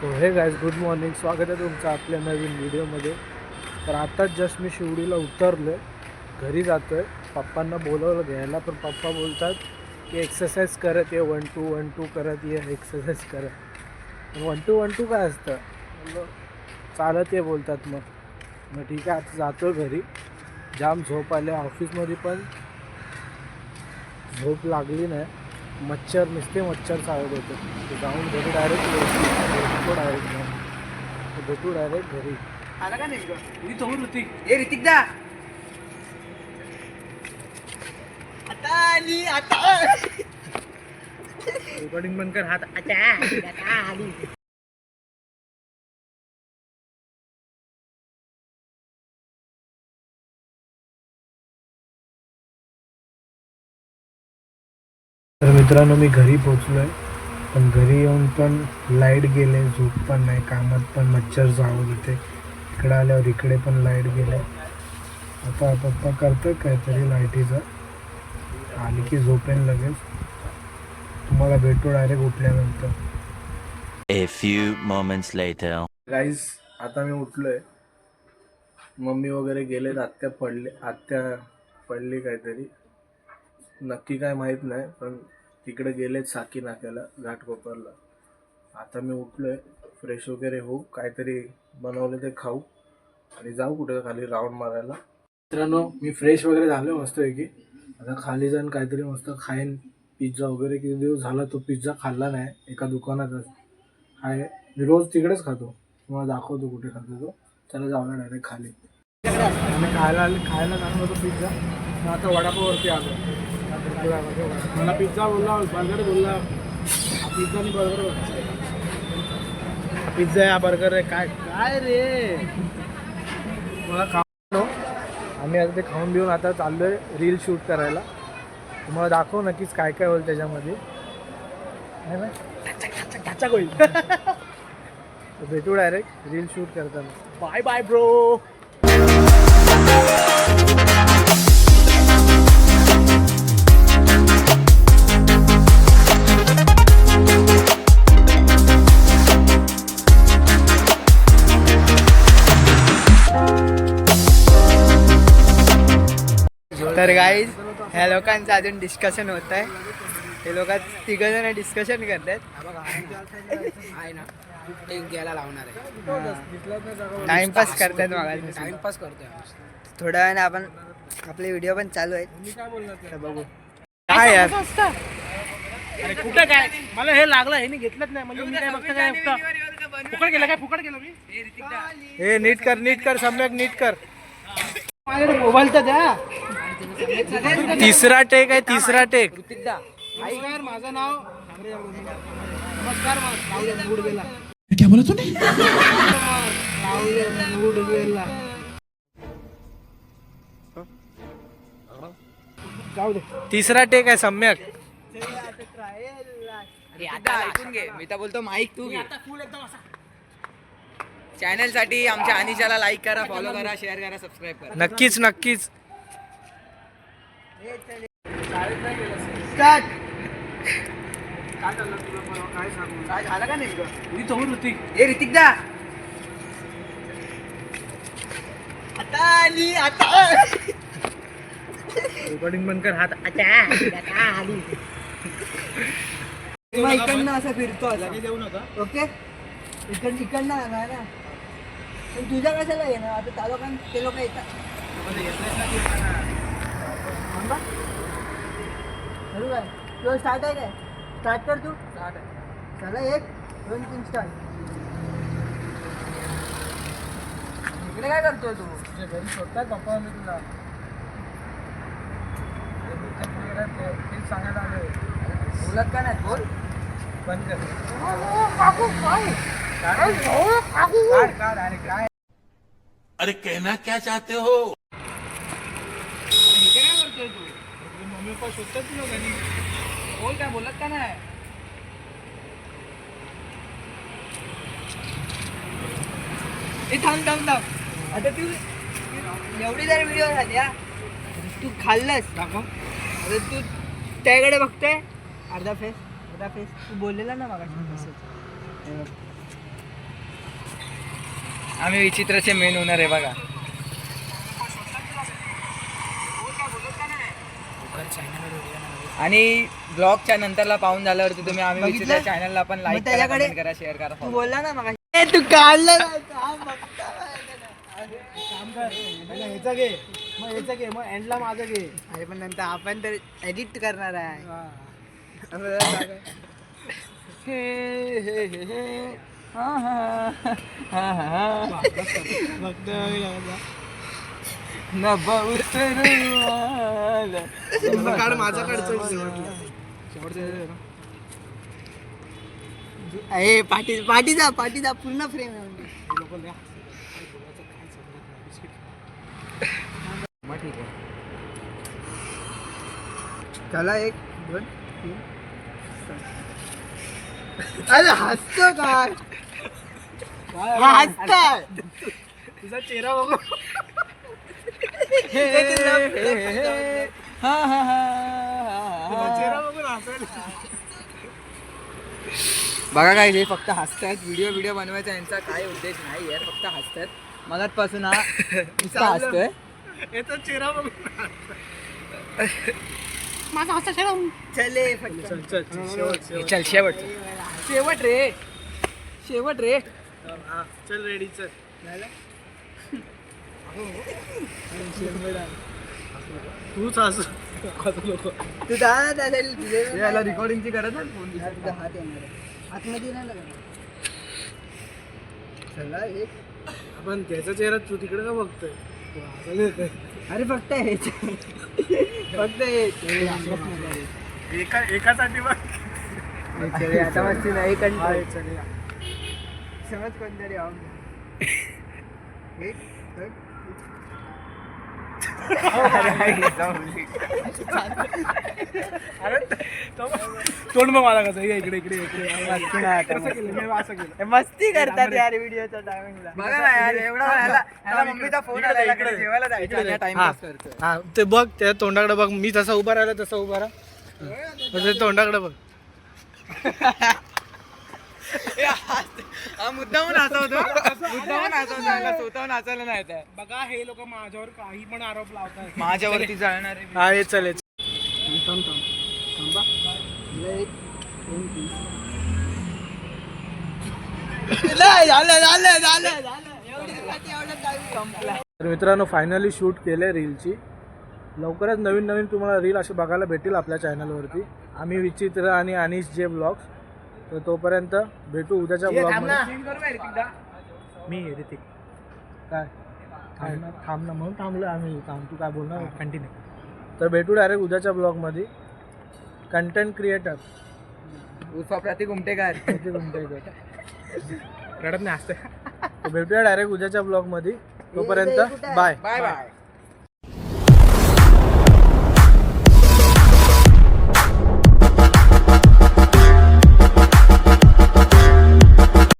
So हे guys good morning, स्वागत आहे तुमचं आपल्या नवीन व्हिडिओमध्ये. तर आताच जस्ट मी शिवडीला उतरलो आहे, घरी जातो आहे. पप्पांना बोलवलं घ्यायला, पण पप्पा बोलतात की एक्सरसाइज करत ये, 1-2 करत ये, एक्सरसाइज करत. 1-2 काय असतं, चालत ये बोलतात. मग ठीक आहे, आता जातो घरी. जाम झोप आले, ऑफिसमध्ये पण झोप लागली नाही. मच्छर नुसते मच्छर चालत होते. जाऊन घरी डायरेक्ट डायरेक्ट घरी. आला का नाही मी तो ऋतिक. ए ऋतिक दा आता आली आता रेकॉर्डिंग बंद कर. हात आता आली. तर मित्रांनो, मी घरी पोचलो आहे, पण घरी येऊन पण लाईट गेले, झोप पण नाही, कामात पण मच्छर जावं होते. इकडे आल्यावर इकडे पण लाईट गेले. आता पप्पा करतं काहीतरी लाईटीचं, आली की झोपेन लगेच. तुम्हाला भेटू डायरेक्ट उठल्यानंतर. A few moments later. Guys, आता मी उठलो आहे. मम्मी वगैरे गेलेत, आत्या पडली काहीतरी, नक्की काय माहीत नाही, पण तिकडे गेलेत साकी नाक्याला, घाटकोपरला. आता मी उठलो आहे, फ्रेश वगैरे होऊ, काहीतरी बनवलं ते खाऊ आणि जाऊ कुठे खाली राऊंड मारायला. मित्रांनो, मी फ्रेश वगैरे झालो मस्त की. आता खाली जाऊन काहीतरी मस्त खाईन. पिझ्झा वगैरे किती दिवस झाला तो पिझ्झा खाल्ला नाही, एका दुकानातच आहे. मी रोज तिकडेच खातो, तुम्हाला दाखवतो कुठे खातो तो. त्याला जाऊया डायरेक्ट खाली. खायला जाणार होतो पिझ्झा, मग आता वडापावरती आलो. मला पिझ्झा बोलला, बर्गर बोलला. पिझ्झा आणि बर्गर, पिझ्झा या बर्गर आहे. काय काय रे, मला खाऊ. आम्ही आता ते खाऊन घेऊन आता चाललो आहे रील शूट करायला. तुम्हाला दाखव नक्कीच काय काय होईल त्याच्यामध्ये. आहे ना, होईल. भेटू डायरेक्ट रील शूट करताना. Bye bye bro. तर गाईज, ह्या लोकांचं अजून डिस्कशन होत आहे. हे लोक तिघजण डिस्कशन करतात. घ्यायला लावणार आहे, टाइमपास करतात. मग टाइमपास करतोय. थोड्या वेळाने आपण आपले व्हिडिओ पण चालू आहेत, बघू. काय यार, अरे कुठं काय, मला हे लागलं, हे घेतलंच नाही. म्हणजे मी काय बघता काय फुकट गेलं, काय फुकट गेलं मी. हे नीट कर सम्यक नीट कर. मोबाईल तर द्या. तिसरा टेक आहे, तिसरा टेक. नमस्कार, माझं नाव. नमस्कार, मूड गेला. क्या बोला तूने? मूड गेला. जाऊ दे, तिसरा टेक आहे सम्यक. आता ऐकून घे, मी तर बोलतो माईक तू घे. चॅनल साठी आमच्या अनिशाला लाईक करा, फॉलो करा, शेअर करा, सबस्क्राईब करा. नक्कीच नक्कीच. स्टार्ट. काय सांगू, काय झालं का नाही? मी तो ऋतिक. ए ऋतिक दा आता आली आता रेकॉर्डिंग बंद कर. हात आता आली. इकडनं असं फिरतो देऊ नका. ओके, इकडनं आला ना. पण तुझ्या कशाला येणार आता? त्या लोकां ते लोक येतात. काय तुझं स्टार्ट आहे काय? स्टार्ट कर तू. स्टार्ट आहे. चला 1 2 3 स्टार्ट. इकडे काय करतोय तू? तुझ्या घरी शोधताय पप्पा मी तुला. तेच सांगायला आलोय. बोलत का नाही? बोल. बंद कर. काढ अरे काय अरे कहना क्या चाहते हो? इथे काय करतोय तू? मम्मी पप्पा शोधतात तुला घरी. बोल, काय बोलत का नाही? थांब. आता तू एवढी जर व्हिडिओ झाली, तू खाल्लंस दाखव. आता तू त्याकडे बघतोय अर्धा फेस तू बोललेला ना मागाशी. आम्ही विचित्रचे मेन होणार आहे बघा. आणि ब्लॉगच्या नंतरला पाहून झाल्यावरती तुम्ही आम्ही विचित्र चॅनलला पण लाईक करा, कमेंट करा, शेअर करा. तू बोलला ना मग तू काढलं मग एंडला माझं घे. अरे पण नंतर आपण तर एडिट करणार आहे. काढ माझा काढ. पाठीचा पूर्ण फ्रेम आहे. ठीक आहे. चला 1 2 3. अरे हसतो काय हसताय तुझा चेहरा बघू. चेहरा बघून हसायला. बघा काय हे फक्त हसतायत. व्हिडिओ बनवायचा यांचा काय उद्देश नाही आहे, फक्त हसतात. मगाचपासून हा नुसता हसतोय. याचा चेहरा बघून माझा हसा चले चल शेवट रे. चल रेडी चल. तूच हस. तू याला रेकॉर्डिंगची गरज आहे. हात येणार आतमध्ये नाही लागणार. चला आपण त्याचा चेहरा तू तिकडे का बघतोय. अरे फक्त एकासाठी बघ. आता मस्ती नाही समज कोणतरी तोंड मग मला कसं इकडे मस्ती करतात यार व्हिडिओच्या टायमिंगला. बघा ना यार एवढा मम्मीचा फोन आला इकडे जेवायला जायचं टाइमपास करतोय. हा ते बघ त्या तोंडाकडे बघ. मी जसा उभा राहिला तसा उभा राहा. तोंडाकडे बघ. मुद्दामून हसवतो स्वतःहून हसायला नाही त्या. बघा हे लोक माझ्यावर काही पण आरोप लावतात. माझ्यावरती जाणार हा हे चल. तर मित्रांनो फायनली शूट केले रीलची. लवकरच नवीन तुम्हाला रील असे बघायला भेटेल आपल्या चॅनलवरती. आम्ही विचित्र आणि अनिश जे ब्लॉग्स. तर तोपर्यंत भेटू उद्याच्या ब्लॉगमध्ये. मी ऋतिक काय थांब ना म्हणून थांबलो आम्ही. तू काय बोलणार कंटिन्यू. तर भेटू डायरेक्ट उद्याच्या ब्लॉगमध्ये. कंटेंट क्रिएटर उर्फा प्रतीक उमटेकर. रडत नाही असते. भेटूया डायरेक्ट उद्याच्या ब्लॉगमध्ये. तोपर्यंत बाय.